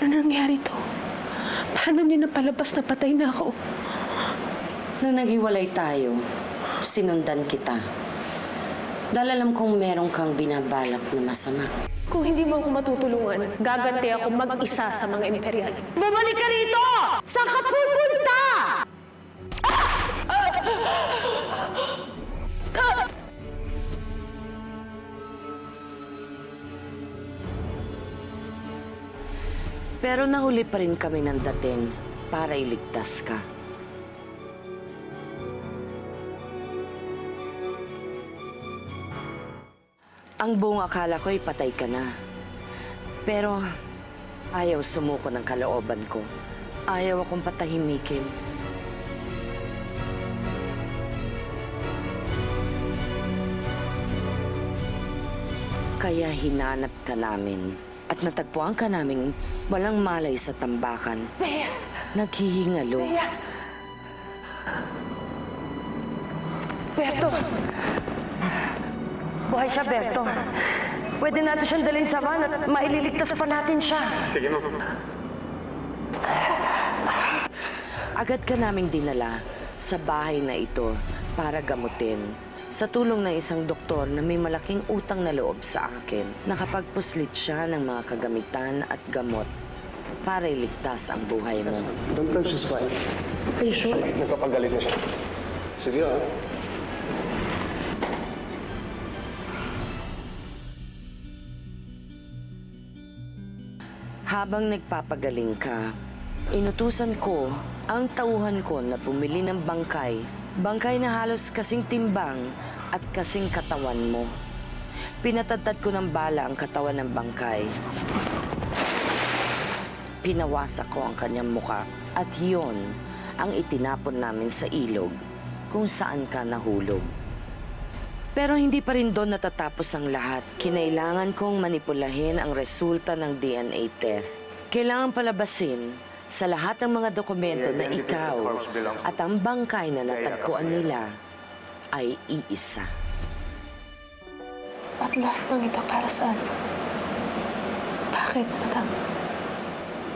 Paano nangyari to? Paano niyo napalabas na patay na ako? Nung naghiwalay tayo, sinundan kita. Dahil alam kong meron kang binabalak na masama. Kung hindi mo ako matutulungan, gaganti ako mag-isa sa mga imperial. Bumalik ka rito! Saan ka pupunta? Pero nahuli pa rin kami ng dating para iligtas ka. Ang buong akala ko'y patay ka na. Pero ayaw sumuko ng kalooban ko. Ayaw akong patahimikin. Kaya hinanap ka namin. At natagpuan ka namin walang malay sa tambakan. Bea! Naghihingalo. Bea! Berto! Buhay siya, Berto. Pwede natin siyang dalhin sa van at maililigtas pa natin siya. Sige, no. Agad ka naming dinala sa bahay na ito para gamutin. Sa tulong ng isang doktor na may malaking utang na loob sa akin, nakapagpuslit siya ng mga kagamitan at gamot para iligtas ang buhay mo. Don't touch his wife. Are you sure? Nagpapagalit na siya. Sige, ah. Habang nagpapagaling ka, inutusan ko ang tauhan ko na bumili ng bangkay. Bangkay na halos kasing timbang at kasing katawan mo. Pinatadtad ko ng bala ang katawan ng bangkay. Pinawasak ko ang kanyang muka at yon ang itinapon namin sa ilog kung saan ka nahulog. Pero hindi pa rin doon natatapos ang lahat. Kinailangan kong manipulahin ang resulta ng DNA test. Kailangan palabasin sa lahat ng mga dokumento na ikaw at ang bangkay na natagpuan nila ay iisa. At lahat ng ito para saan? Bakit, madam?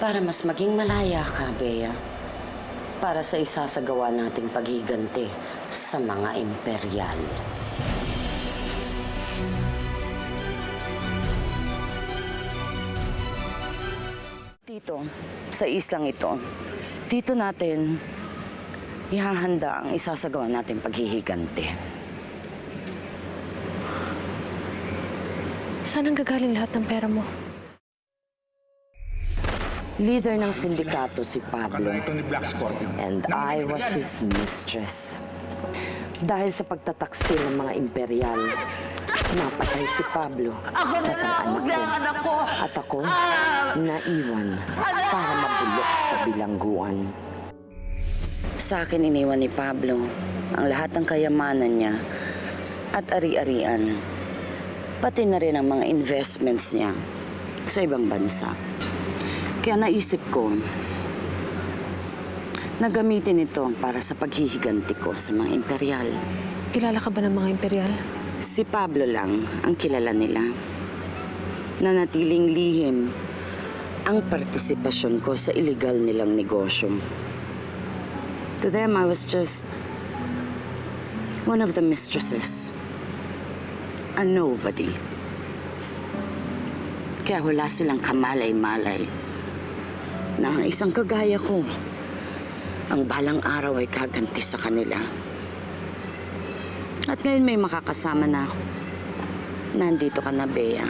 Para mas maging malaya ka, Bea. Para sa isasagawa nating paghiganti sa mga imperial. Dito, sa islang ito, dito natin ihahanda ang isasagawa nating paghihiganti. Saan ang gagaling lahat ng pera mo? Leader ng sindikato si Pablo, and I was his mistress. Dahil sa pagtataksil ng mga imperial, napatay si Pablo Ako na lang! Huwag na ang anak ko! at ako naiwan para mabulok sa bilangguan. Sa akin iniwan ni Pablo ang lahat ng kayamanan niya at ari-arian, pati na rin ang mga investments niya sa ibang bansa. Kaya naisip ko na gamitin ito para sa paghihiganti ko sa mga imperial. Kilala ka ba ng mga imperial? Si Pablo lang ang kilala nila. Nanatiling lihim ang partisipasyon ko sa illegal nilang negosyo. To them, I was just one of the mistresses. A nobody. Kaya wala silang kamalay-malay na ang isang kagaya ko ang balang araw ay kaganti sa kanila. At ngayon may makakasama na ako. Nandito ka na, Bea.